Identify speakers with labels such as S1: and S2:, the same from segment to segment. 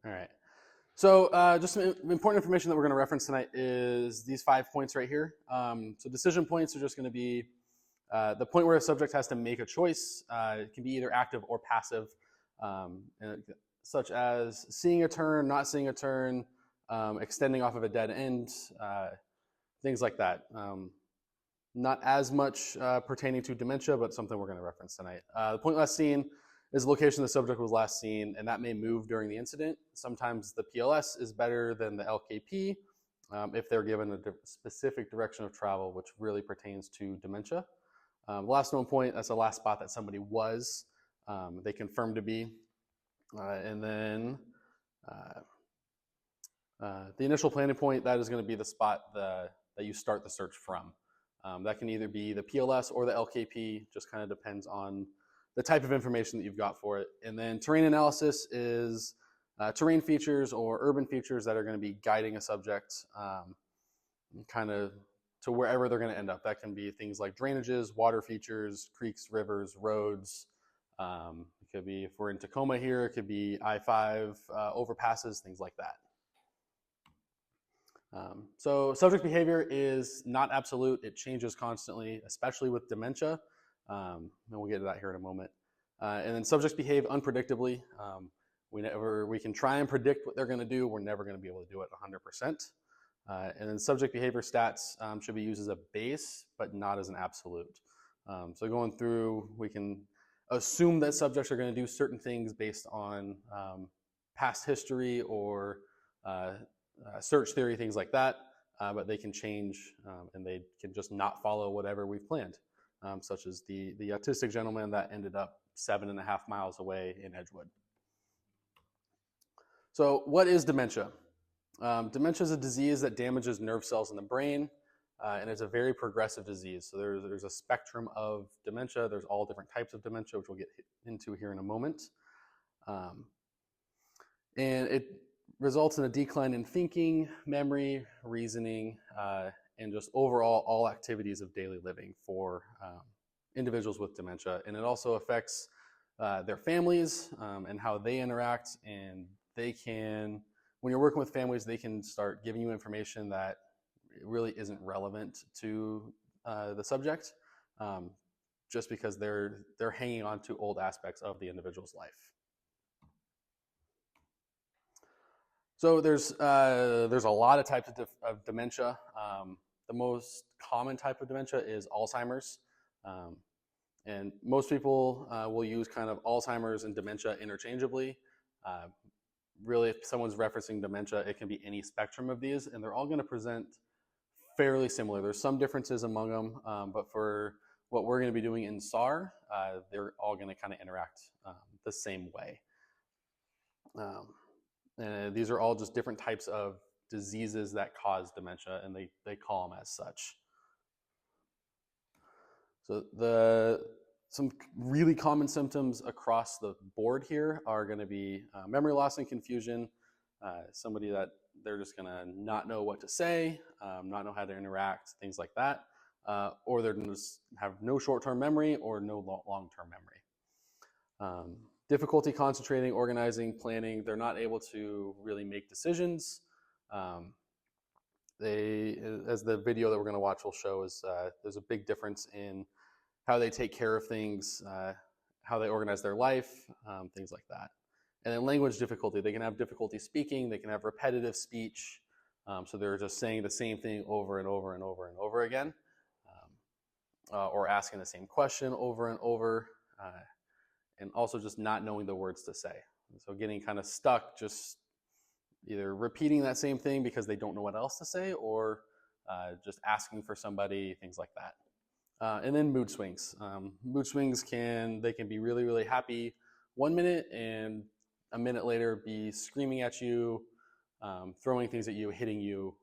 S1: All right. So just some important information that we're going to reference tonight is these 5 points right here. So decision points are just going to be the point where a subject has to make a choice. It can be either active or passive, such as seeing a turn, not seeing a turn, extending off of a dead end, things like that. Not as much pertaining to dementia, but something we're going to reference tonight. The point last seen is the location the subject was last seen, and that may move during the incident. Sometimes the PLS is better than the LKP if they're given a specific direction of travel, which really pertains to dementia. The last known point, that's the last spot that somebody was, they confirmed to be. And then the initial planning point, that is going to be the spot that you start the search from. That can either be the PLS or the LKP, just kind of depends on the type of information that you've got for it. And then terrain analysis is terrain features or urban features that are going to be guiding a subject kind of to wherever they're going to end up. That can be things like drainages, water features, creeks, rivers, roads. It could be, if we're in Tacoma here, it could be I-5 overpasses, things like that. So subject behavior is not absolute. It changes constantly, especially with dementia. And we'll get to that here in a moment. And then subjects behave unpredictably. We can try and predict what they're going to do. We're never going to be able to do it 100%. And then subject behavior stats should be used as a base, but not as an absolute. So going through, we can assume that subjects are going to do certain things based on past history or search theory, things like that, but they can change and they can just not follow whatever we've planned, such as the autistic gentleman that ended up 7.5 miles away in Edgewood. So what is dementia? Dementia is a disease that damages nerve cells in the brain, and it's a very progressive disease. So there's a spectrum of dementia. There's all different types of dementia, which we'll get into here in a moment. And it results in a decline in thinking, memory, reasoning, and just overall all activities of daily living for individuals with dementia. And it also affects their families and how they interact. And they can, when you're working with families, they can start giving you information that really isn't relevant to the subject, just because they're hanging on to old aspects of the individual's life. So there's a lot of types of dementia. The most common type of dementia is Alzheimer's. And most people will use kind of Alzheimer's and dementia interchangeably. Really, if someone's referencing dementia, it can be any spectrum of these, and they're all going to present fairly similar. There's some differences among them, but for what we're going to be doing in SAR, they're all going to kind of interact the same way. And these are all just different types of diseases that cause dementia, and they call them as such. So some really common symptoms across the board here are going to be memory loss and confusion, somebody that they're just going to not know what to say, not know how to interact, things like that, or they're going to just have no short-term memory or no long-term memory. Difficulty concentrating, organizing, planning. They're not able to really make decisions. As the video that we're going to watch will show, is there's a big difference in how they take care of things, how they organize their life, things like that. And then language difficulty. They can have difficulty speaking. They can have repetitive speech. So they're just saying the same thing over and over and over and over again, or asking the same question over and over. And also just not knowing the words to say. So getting kind of stuck, just either repeating that same thing because they don't know what else to say, or just asking for somebody, things like that. And then mood swings. Mood swings can be really, really happy 1 minute, and a minute later be screaming at you, throwing things at you, hitting you,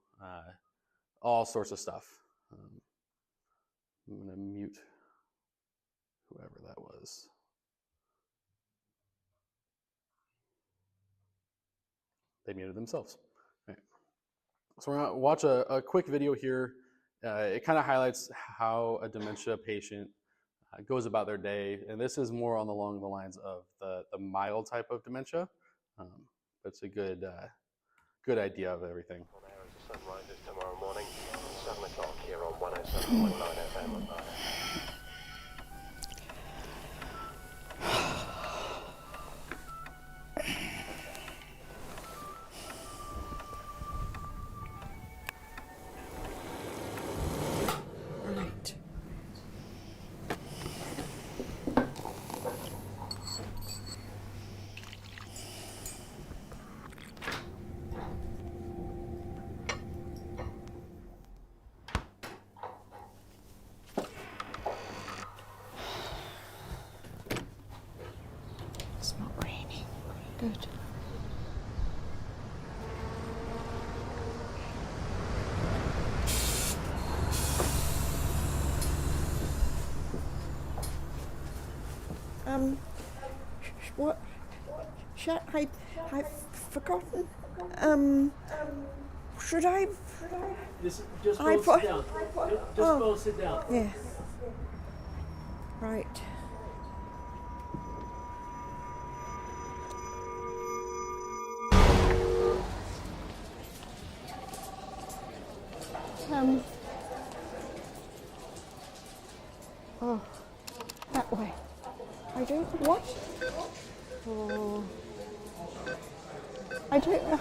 S1: all sorts of stuff. I'm going to mute whoever that was. They muted themselves. All right. So we're going to watch a quick video here. It kind of highlights how a dementia patient goes about their day. And this is more along the lines of the mild type of dementia. but it's a good idea of everything.
S2: The sun rises tomorrow morning, 7 o'clock here on 107.9 FM.
S3: Right. It's not raining. Good. What? I've forgotten. Should I?
S4: Just go sit down. Just go sit down.
S3: Yeah. Right. Oh, that way. I don't. What? Oh. I don't know.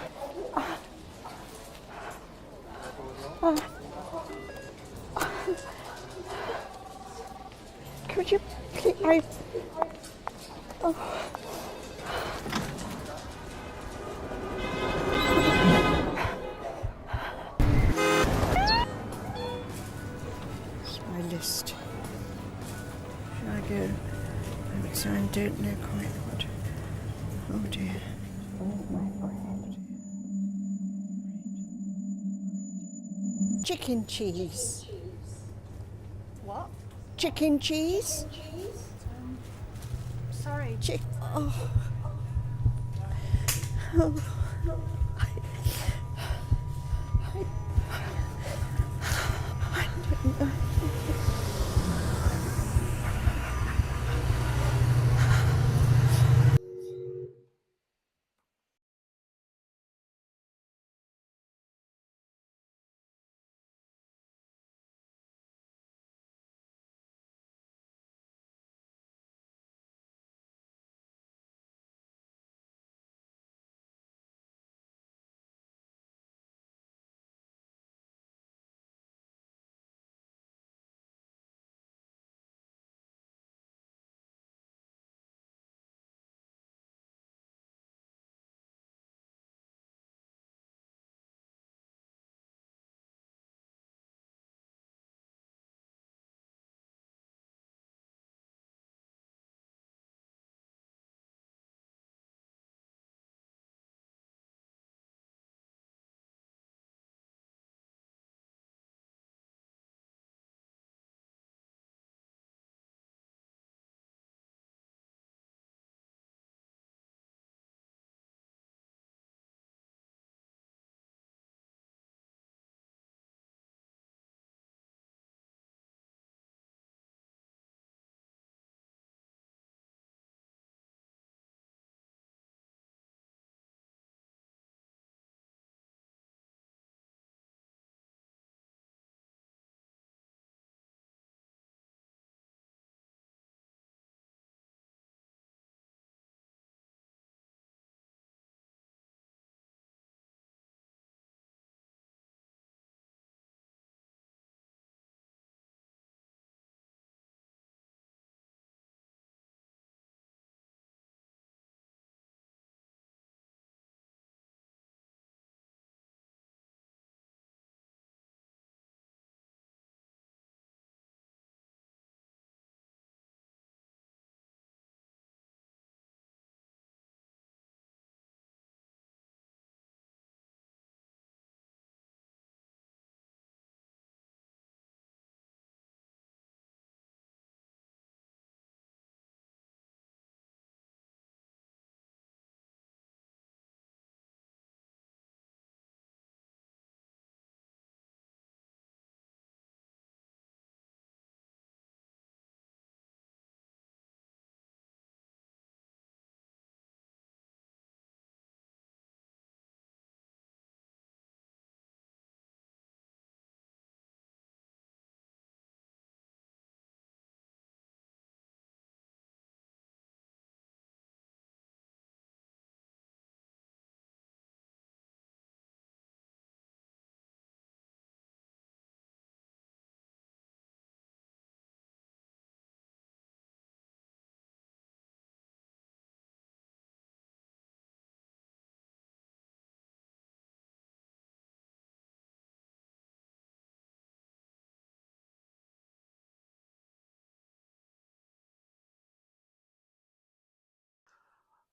S3: Could you please? It's my list. Should I go? I don't know quite what. Oh dear. Chicken cheese.
S5: What?
S3: Chicken cheese?
S5: Sorry.
S3: Oh. Oh. I don't know.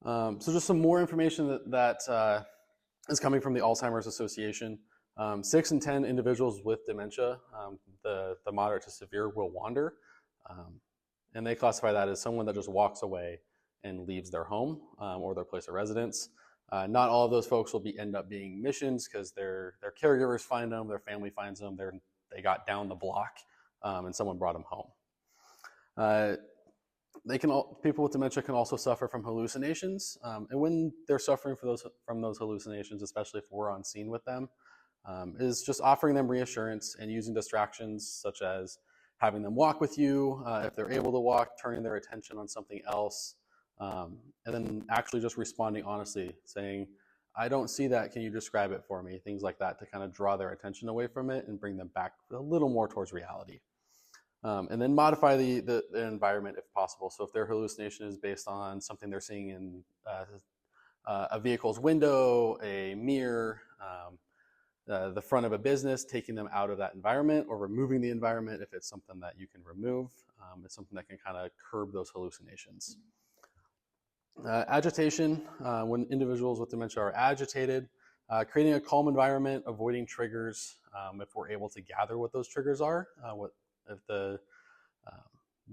S1: So just some more information that is coming from the Alzheimer's Association. 6 in 10 individuals with dementia, the moderate to severe, will wander. And they classify that as someone that just walks away and leaves their home or their place of residence. Not all of those folks will end up being missions because their caregivers find them, their family finds them, they got down the block, and someone brought them home. People with dementia can also suffer from hallucinations, and when they're suffering from those hallucinations, especially if we're on scene with them, is just offering them reassurance and using distractions such as having them walk with you if they're able to walk, turning their attention on something else, and then actually just responding honestly, saying, "I don't see that. Can you describe it for me?" Things like that to kind of draw their attention away from it and bring them back a little more towards reality. And then modify the environment if possible. So if their hallucination is based on something they're seeing in a vehicle's window, a mirror, the front of a business, taking them out of that environment or removing the environment if it's something that you can remove. It's something that can kind of curb those hallucinations. Agitation, when individuals with dementia are agitated, creating a calm environment, avoiding triggers, if we're able to gather what those triggers are, if the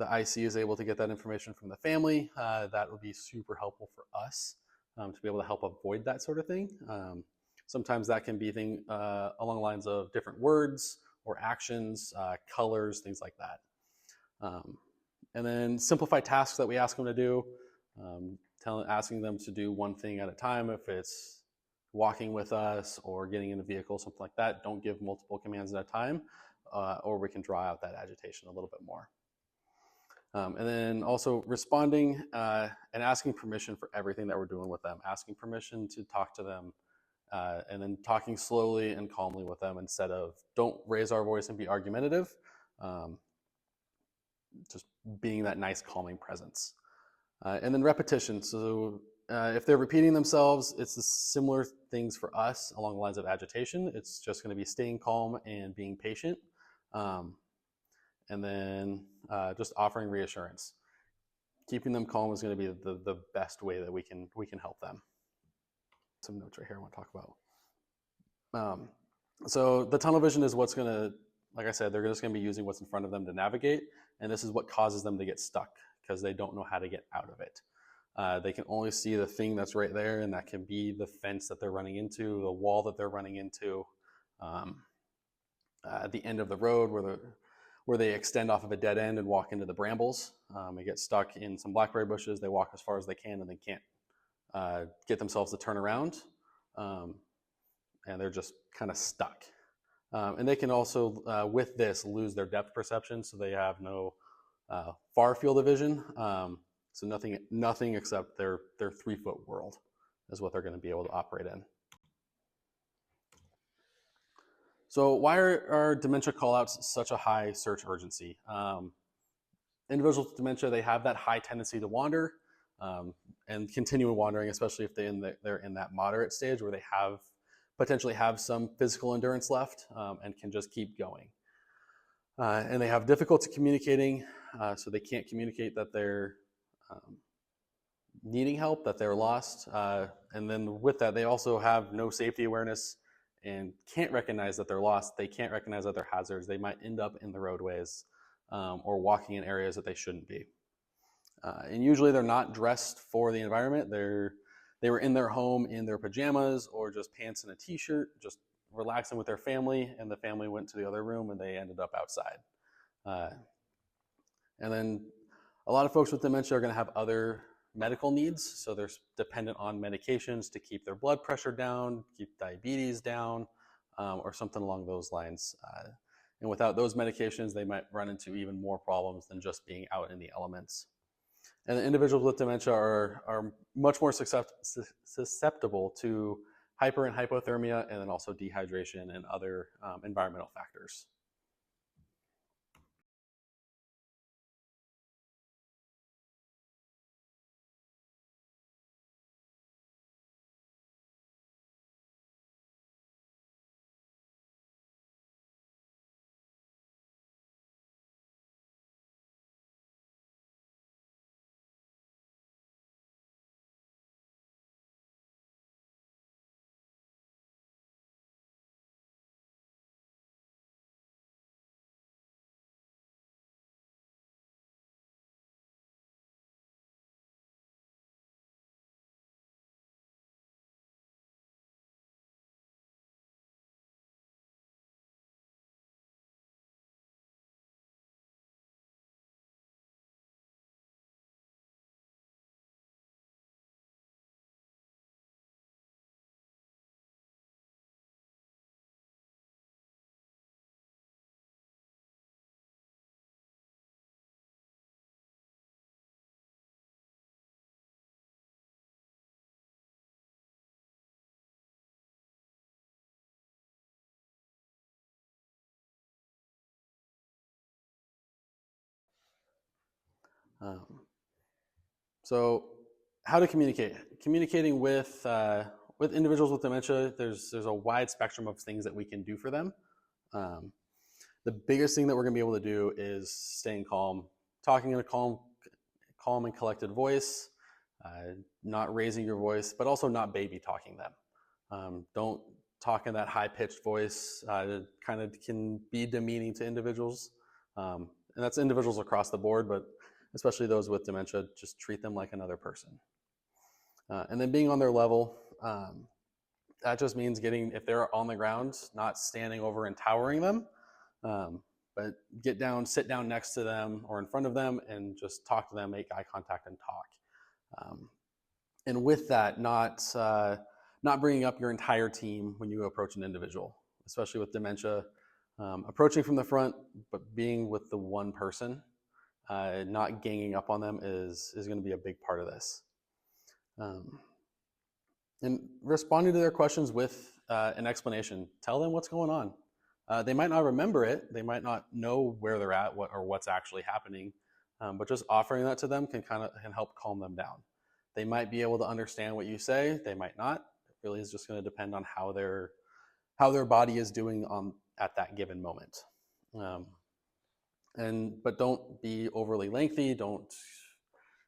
S1: IC is able to get that information from the family, that would be super helpful for us to be able to help avoid that sort of thing. Sometimes that can be along the lines of different words or actions, colors, things like that. And then simplify tasks that we ask them to do, asking them to do one thing at a time. If it's walking with us or getting in a vehicle, something like that, don't give multiple commands at a time, or we can draw out that agitation a little bit more. And then also responding and asking permission for everything that we're doing with them, asking permission to talk to them, and then talking slowly and calmly with them instead of don't raise our voice and be argumentative, just being that nice calming presence. And then repetition. So if they're repeating themselves, it's the similar things for us along the lines of agitation. It's just going to be staying calm and being patient. And then just offering reassurance. Keeping them calm is going to be the best way that we can help them. Some notes right here I want to talk about. So the tunnel vision is what's going to, like I said, they're just going to be using what's in front of them to navigate, and this is what causes them to get stuck because they don't know how to get out of it. They can only see the thing that's right there, and that can be the fence that they're running into, the wall that they're running into, at the end of the road where they extend off of a dead end and walk into the brambles. They get stuck in some blackberry bushes. They walk as far as they can and they can't get themselves to turn around. And they're just kind of stuck. And they can also, with this, lose their depth perception. So they have no far field of vision. So nothing except their 3-foot world is what they're going to be able to operate in. So why are dementia callouts such a high search urgency? Individuals with dementia, they have that high tendency to wander and continue wandering, especially if they're in that moderate stage where they potentially have some physical endurance left and can just keep going. And they have difficulty communicating, so they can't communicate that they're needing help, that they're lost. And then with that, they also have no safety awareness and can't recognize that they're lost. They can't recognize that they're hazards. They might end up in the roadways or walking in areas that they shouldn't be. And usually they're not dressed for the environment. They were in their home in their pajamas or just pants and a t-shirt, just relaxing with their family, and the family went to the other room and they ended up outside. And then a lot of folks with dementia are going to have other medical needs, so they're dependent on medications to keep their blood pressure down, keep diabetes down, or something along those lines. And without those medications, they might run into even more problems than just being out in the elements. And the individuals with dementia are much more susceptible to hyper and hypothermia, and then also dehydration and other environmental factors. So how to communicate? Communicating with individuals with dementia, there's a wide spectrum of things that we can do for them. The biggest thing that we're going to be able to do is staying calm, talking in a calm and collected voice, not raising your voice, but also not baby talking them. Don't talk in that high-pitched voice. It kind of can be demeaning to individuals. And that's individuals across the board, but especially those with dementia, just treat them like another person. And then being on their level, that just means if they're on the ground, not standing over and towering them, but get down, sit down next to them or in front of them and just talk to them, make eye contact and talk. And with that, not bringing up your entire team when you approach an individual, especially with dementia. Approaching from the front, but being with the one person, not ganging up on them is going to be a big part of this. And responding to their questions with an explanation. Tell them what's going on. They might not remember it. They might not know where they're at or what's actually happening. But just offering that to them can help calm them down. They might be able to understand what you say. They might not. It really is just going to depend on how their body is doing at that given moment. But don't be overly lengthy. Don't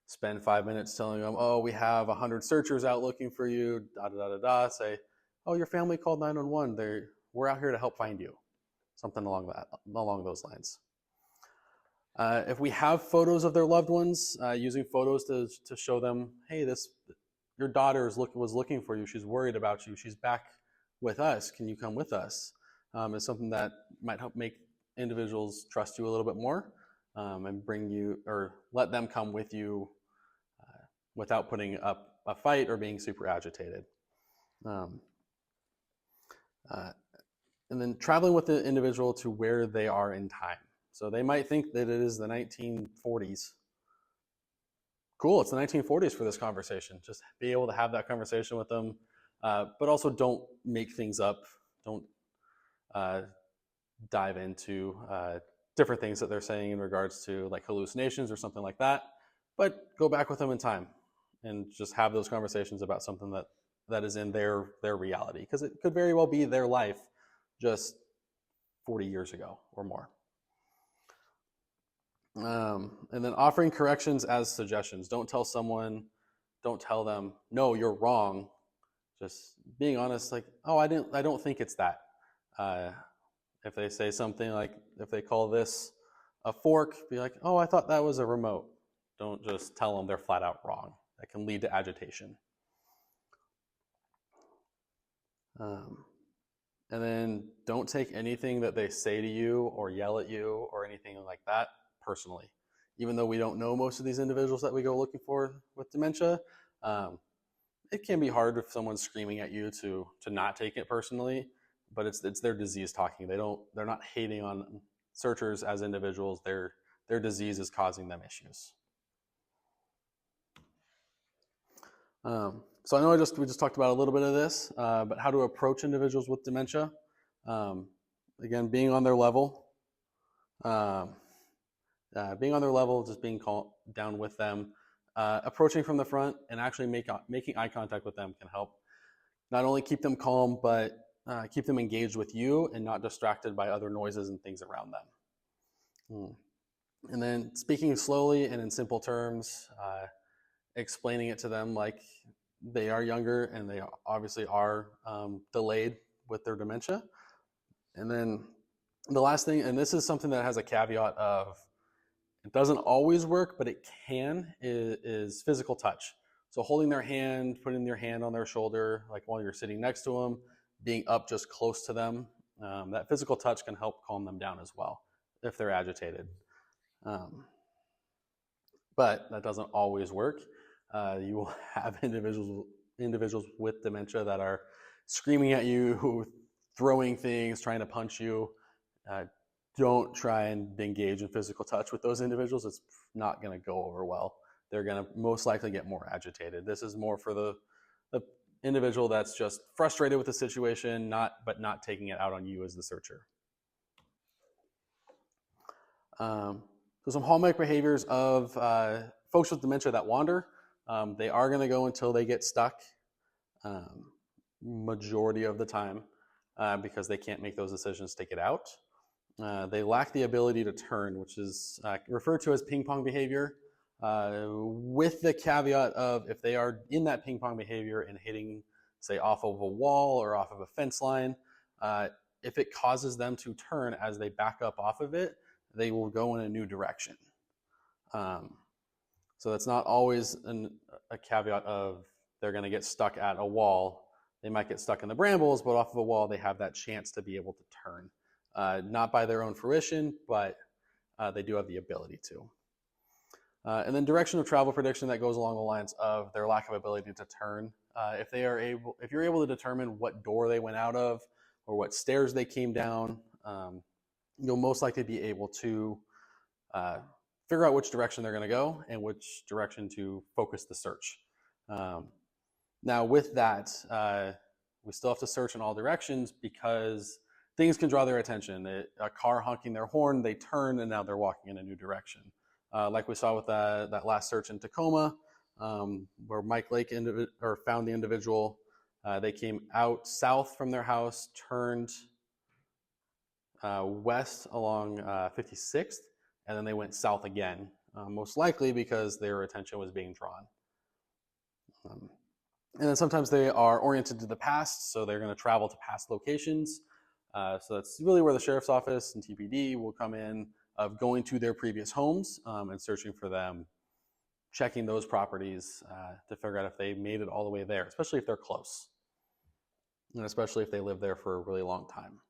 S1: spend 5 minutes telling them, oh, we have 100 searchers out looking for you, da-da-da-da-da. Say, oh, your family called 911. We're out here to help find you. Something along those lines. If we have photos of their loved ones, using photos to show them, hey, your daughter was looking for you. She's worried about you. She's back with us. Can you come with us? Is something that might help make individuals trust you a little bit more, and bring you or let them come with you without putting up a fight or being super agitated. And then traveling with the individual to where they are in time. So they might think that it is the 1940s. Cool, it's the 1940s for this conversation. Just be able to have that conversation with them, but also don't make things up. Don't dive into different things that they're saying in regards to like hallucinations or something like that, but go back with them in time and just have those conversations about something that is in their reality, because it could very well be their life just 40 years ago or more. And then offering corrections as suggestions. Don't tell them, no, you're wrong. Just being honest, like, oh, I don't think it's that. If they say something like, if they call this a fork, be like, oh, I thought that was a remote. Don't just tell them they're flat out wrong. That can lead to agitation. And then don't take anything that they say to you or yell at you or anything like that personally. Even though we don't know most of these individuals that we go looking for with dementia, it can be hard if someone's screaming at you to not take it personally, but it's their disease talking. They're not hating on searchers as individuals. Their disease is causing them issues. So I know we just talked about a little bit of this, but how to approach individuals with dementia. Again, being on their level. Just being down with them. Approaching from the front and actually making eye contact with them can help not only keep them calm, but keep them engaged with you and not distracted by other noises and things around them. And then speaking slowly and in simple terms, explaining it to them like they are younger and they obviously are delayed with their dementia. And then the last thing, and this is something that has a caveat of, it doesn't always work, but it can, is physical touch. So holding their hand, putting your hand on their shoulder, like while you're sitting next to them, being up just close to them, that physical touch can help calm them down as well if they're agitated. But that doesn't always work. You will have individuals with dementia that are screaming at you, throwing things, trying to punch you. Don't try and engage in physical touch with those individuals. It's not going to go over well. They're going to most likely get more agitated. This is more for the individual that's just frustrated with the situation, but not taking it out on you as the searcher. So So some hallmark behaviors of folks with dementia that wander, they are going to go until they get stuck, majority of the time, because they can't make those decisions to get out. They lack the ability to turn, which is referred to as ping pong behavior, with the caveat of if they are in that ping pong behavior and hitting, say, off of a wall or off of a fence line, if it causes them to turn as they back up off of it, they will go in a new direction. So that's not always a caveat of they're going to get stuck at a wall. They might get stuck in the brambles, but off of a wall, they have that chance to be able to turn. Not by their own fruition, but they do have the ability to. And then direction of travel prediction that goes along the lines of their lack of ability to turn. If you're able to determine what door they went out of or what stairs they came down, you'll most likely be able to figure out which direction they're going to go and which direction to focus the search. Now with that, we still have to search in all directions because things can draw their attention. A car honking their horn, they turn, and now they're walking in a new direction. Like we saw with that last search in Tacoma, where Mike Lake found the individual. They came out south from their house, turned west along 56th, and then they went south again, most likely because their attention was being drawn. And then sometimes they are oriented to the past, so they're going to travel to past locations. So that's really where the sheriff's office and TPD will come in, of going to their previous homes and searching for them, checking those properties to figure out if they made it all the way there, especially if they're close, and especially if they live there for a really long time.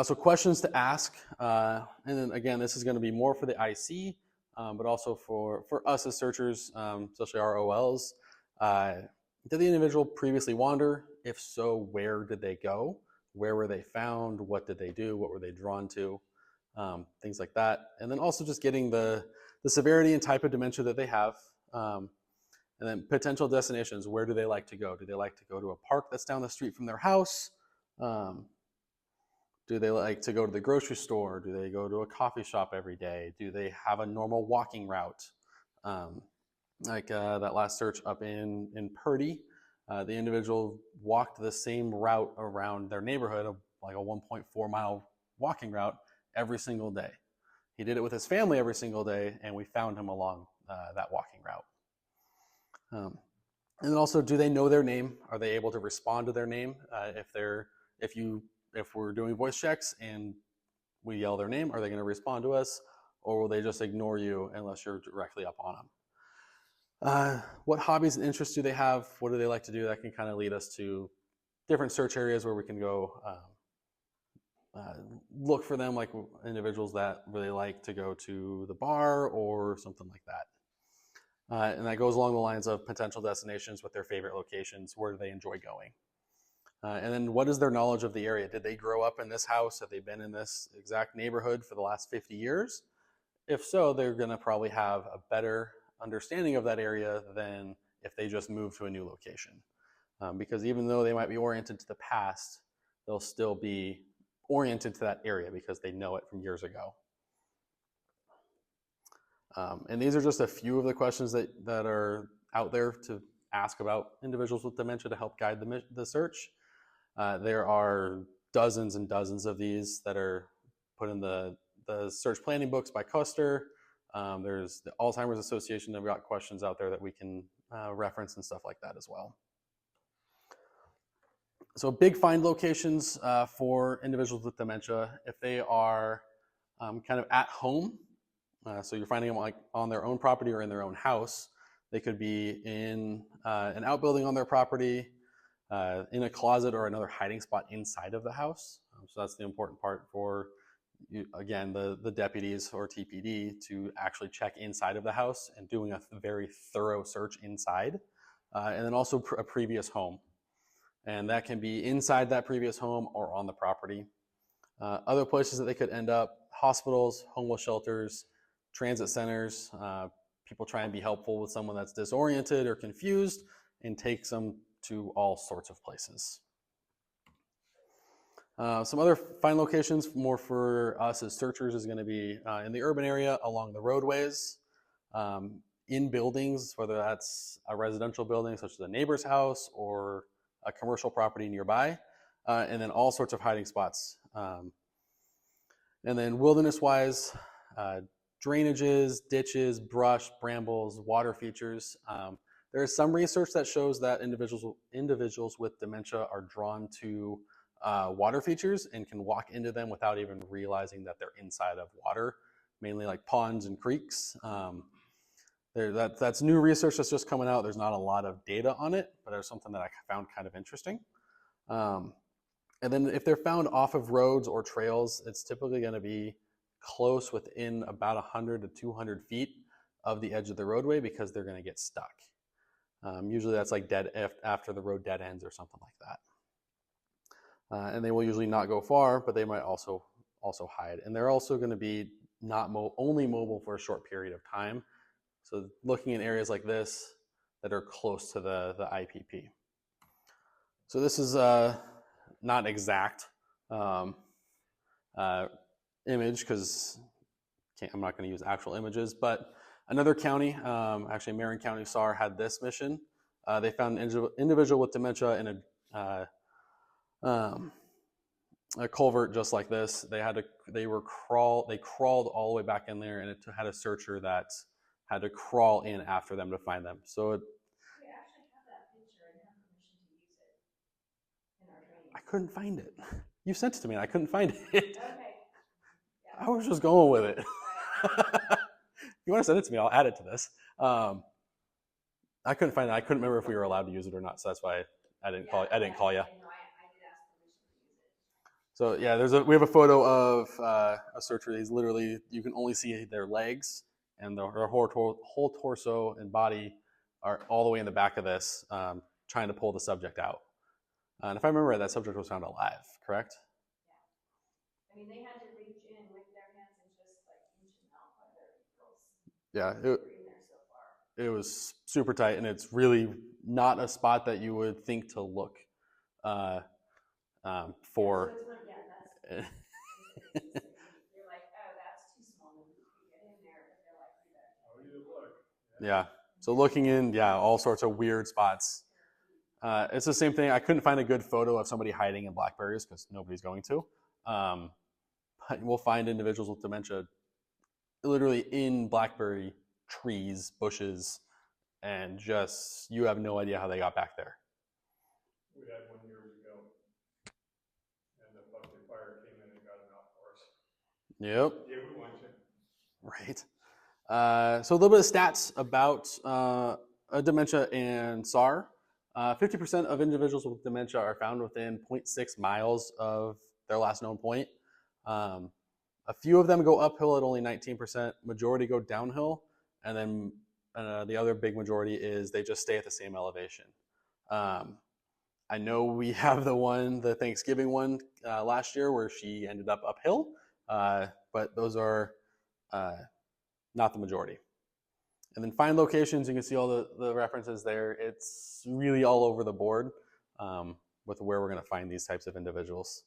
S1: So questions to ask, and then again, this is going to be more for the IC, but also for us as searchers, especially our OLs. Did the individual previously wander? If so, where did they go? Where were they found? What did they do? What were they drawn to? Things like that. And then also just getting the severity and type of dementia that they have. And then potential destinations. Where do they like to go? Do they like to go to a park that's down the street from their house? Do they like to go to the grocery store? Do they go to a coffee shop every day? Do they have a normal walking route? Like that last search up in Purdy, the individual walked the same route around their neighborhood, like a 1.4 mile walking route every single day. He did it with his family every single day, and we found him along that walking route. And then also, do they know their name? Are they able to respond to their name? If we're doing voice checks and we yell their name, are they going to respond to us, or will they just ignore you unless you're directly up on them? What hobbies and interests do they have? What do they like to do? That can kind of lead us to different search areas where we can go look for them, like individuals that really like to go to the bar or something like that. And that goes along the lines of potential destinations with their favorite locations. Where do they enjoy going? And then what is their knowledge of the area? Did they grow up in this house? Have they been in this exact neighborhood for the last 50 years? If so, they're going to probably have a better understanding of that area than if they just move to a new location. Because even though they might be oriented to the past, they'll still be oriented to that area because they know it from years ago. And these are just a few of the questions that are out there to ask about individuals with dementia to help guide the search. There are dozens and dozens of these that are put in the search planning books by Custer. There's the Alzheimer's Association. They've got questions out there that we can reference and stuff like that as well. So big find locations for individuals with dementia, if they are kind of at home, so you're finding them like on their own property or in their own house. They could be in an outbuilding on their property, in a closet or another hiding spot inside of the house. So that's the important part for again, the deputies or TPD to actually check inside of the house and doing a very thorough search inside. And then also a previous home. And that can be inside that previous home or on the property. Other places that they could end up: hospitals, homeless shelters, transit centers. People try and be helpful with someone that's disoriented or confused and takes them to all sorts of places. Some other fine locations more for us as searchers is going to be in the urban area, along the roadways, in buildings, whether that's a residential building such as a neighbor's house or a commercial property nearby, and then all sorts of hiding spots. And then wilderness-wise, drainages, ditches, brush, brambles, water features. There is some research that shows that individuals with dementia are drawn to water features and can walk into them without even realizing that they're inside of water, mainly like ponds and creeks. That's new research that's just coming out. There's not a lot of data on it, but there's something that I found kind of interesting. And then if they're found off of roads or trails, it's typically going to be close within about 100 to 200 feet of the edge of the roadway because they're going to get stuck. Usually that's like dead after the road dead ends or something like that. And they will usually not go far, but they might also hide. And they're also going to be not only mobile for a short period of time. So looking in areas like this that are close to the IPP. So this is not exact image because I'm not going to use actual images, but another county, actually Marion County SAR had this mission. They found an individual with dementia in a culvert just like this. They crawled all the way back in there, and it had a searcher that had to crawl in after them to find them. So
S5: We actually have that picture and have permission to use it in our training.
S1: I couldn't find it. You sent it to me and I couldn't find it.
S5: Okay. Yeah.
S1: I was just going with it. If you want to send it to me, I'll add it to this. I couldn't find it. I couldn't remember if we were allowed to use it or not, so that's why I didn't call you.
S5: I did ask permission to use it.
S1: So yeah, we have a photo of a searcher. He's literally, you can only see their legs, and their whole torso and body are all the way in the back of this, trying to pull the subject out. And if I remember right, that subject was found alive, correct?
S5: Yeah. I mean, they had to reach in with their hands and just like inch them out by their ankles.
S1: Yeah,
S5: They were in there so far.
S1: it was super tight, and it's really not a spot that you would think to look for.
S5: So it's not, yeah, that's you're like, oh, that's too small. Maybe we could get in there, but they're like,
S1: Yeah. So looking in, yeah, all sorts of weird spots. It's the same thing. I couldn't find a good photo of somebody hiding in blackberries because nobody's going to. But we'll find individuals with dementia literally in blackberry trees, bushes, and just, you have no idea how they got back there.
S6: We had one years ago, and the bucket fire came in and got it out for us.
S1: Yep.
S6: Yeah, we want you.
S1: Right. So a little bit of stats about dementia and SAR. 50% of individuals with dementia are found within 0.6 miles of their last known point. A few of them go uphill at only 19%. Majority go downhill, and then the other big majority is they just stay at the same elevation. I know we have the Thanksgiving one last year where she ended up uphill, but those are not the majority. And then find locations, you can see all the references there. It's really all over the board with where we're going to find these types of individuals.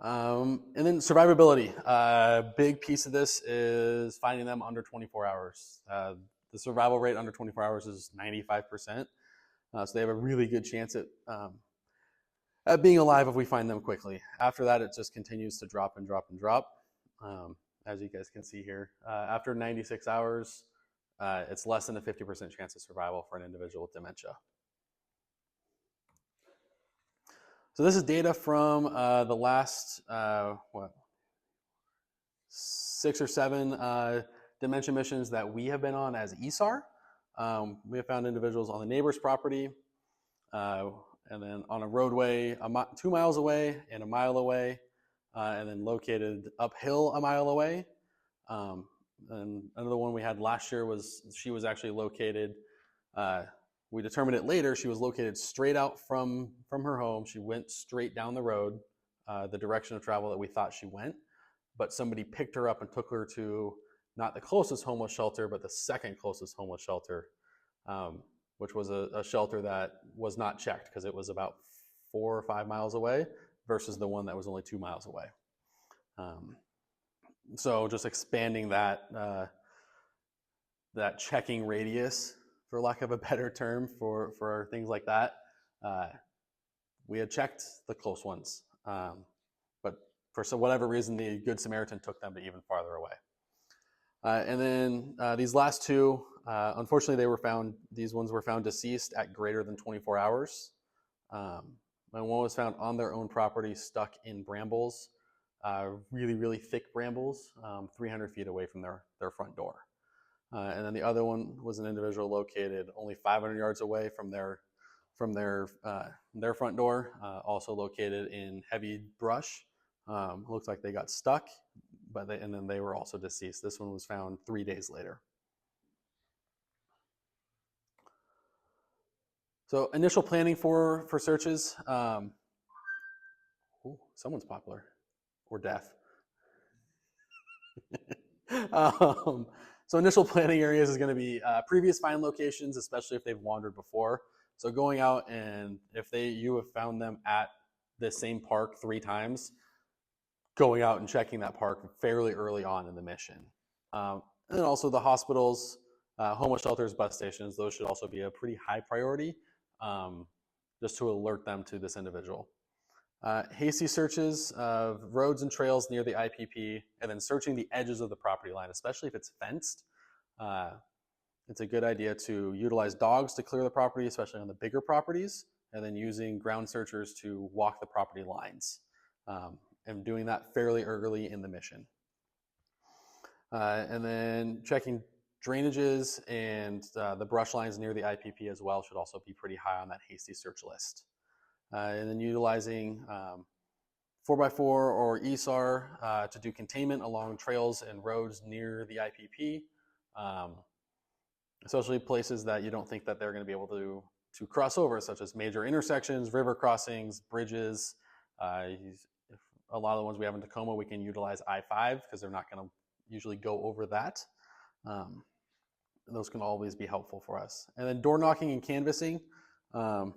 S1: And then survivability. A big piece of this is finding them under 24 hours. The survival rate under 24 hours is 95%. So they have a really good chance at being alive if we find them quickly. After that, it just continues to drop and drop and drop. As you guys can see here, after 96 hours, it's less than a 50% chance of survival for an individual with dementia. So this is data from the last, 6 or 7 dementia missions that we have been on as ESAR. We have found individuals on the neighbor's property, and then on a roadway 2 miles away and a mile away, and then located uphill a mile away. And another one we had last year she was actually located, we determined it later, she was located straight out from her home. She went straight down the road, the direction of travel that we thought she went, but somebody picked her up and took her to not the closest homeless shelter, but the second closest homeless shelter, which was a shelter that was not checked because it was about 4 or 5 miles away versus the one that was only 2 miles away. So just expanding that checking radius, for lack of a better term, for things like that. We had checked the close ones, but for whatever reason, the Good Samaritan took them to even farther away. And then these last two, unfortunately, these ones were found deceased at greater than 24 hours. And one was found on their own property, stuck in brambles, really, really thick brambles, 300 feet away from their front door. And then the other one was an individual located only 500 yards away from their front door, also located in heavy brush. Looks like they got stuck, and then they were also deceased. This one was found 3 days later. So initial planning for searches. Someone's popular or deaf. So initial planning areas is going to be previous find locations, especially if they've wandered before. So going out, and if you have found them at the same park 3 times, going out and checking that park fairly early on in the mission. And then also the hospitals, homeless shelters, bus stations, those should also be a pretty high priority, just to alert them to this individual. Hasty searches of roads and trails near the IPP, and then searching the edges of the property line, especially if it's fenced. It's a good idea to utilize dogs to clear the property, especially on the bigger properties, and then using ground searchers to walk the property lines, and doing that fairly early in the mission. And then checking drainages and the brush lines near the IPP as well should also be pretty high on that hasty search list. And then utilizing 4x4 or ESAR to do containment along trails and roads near the IPP, especially places that you don't think that they're going to be able to cross over, such as major intersections, river crossings, bridges. A lot of the ones we have in Tacoma, we can utilize I-5 because they're not going to usually go over that. Those can always be helpful for us. And then door knocking and canvassing. When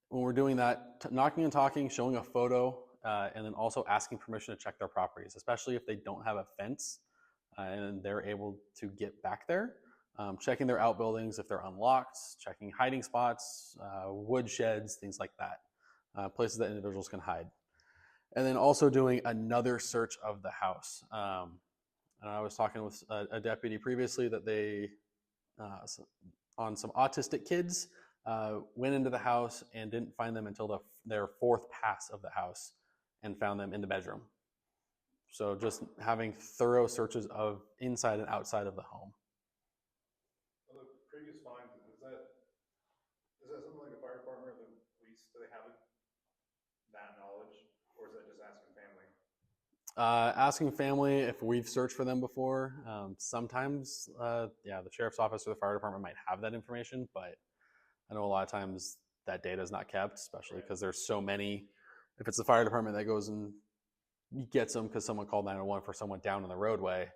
S1: we're doing that, knocking and talking, showing a photo, and then also asking permission to check their properties, especially if they don't have a fence and they're able to get back there. Checking their outbuildings if they're unlocked, checking hiding spots, wood sheds, things like that, places that individuals can hide. And then also doing another search of the house. And I was talking with a deputy previously that they, on some autistic kids, went into the house and didn't find them until their 4th pass of the house, and found them in the bedroom. So just having thorough searches of inside and outside of the home.
S6: Well, the previous finds, is that something like the fire department or the police, do they have that knowledge, or is that just asking family?
S1: Asking family if we've searched for them before. Sometimes, the sheriff's office or the fire department might have that information, but I know a lot of times that data is not kept, especially because there's so many. If it's the fire department that goes and gets them because someone called 911 for someone down on the roadway,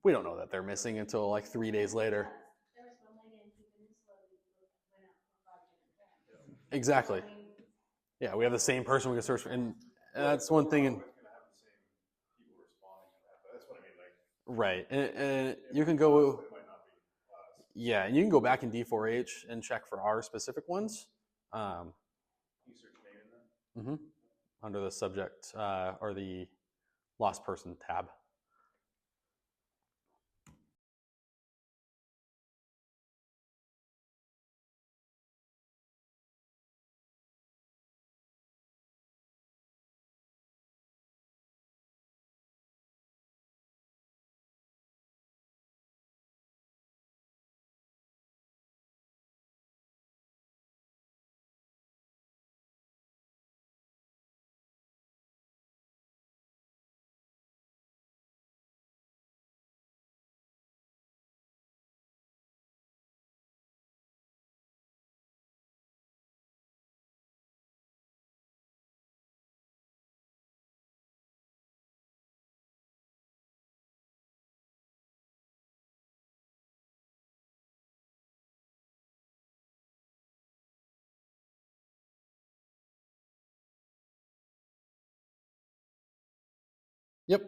S1: we don't know that they're missing until like 3 days later.
S5: There was one lady in Peninsula who went out for 5 different times.
S1: Exactly. Yeah, we have the same person we can search for, and that's one thing.
S6: We're always going to have the same people responding to that, but that's what I mean. Like,
S1: right, and you can go.
S6: it might not be.
S1: Yeah, and you can go back in D4H and check for our specific ones.
S6: You search name in that?
S1: Under the subject or the lost person tab. Yep.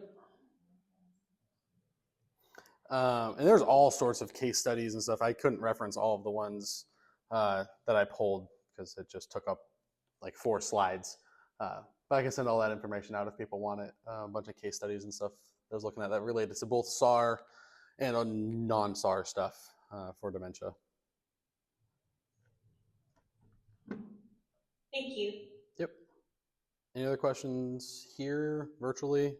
S1: And there's all sorts of case studies and stuff. I couldn't reference all of the ones that I pulled because it just took up like 4 slides. But I can send all that information out if people want it. A bunch of case studies and stuff I was looking at that related to both SAR and non-SAR stuff for dementia.
S5: Thank you.
S1: Yep. Any other questions here virtually?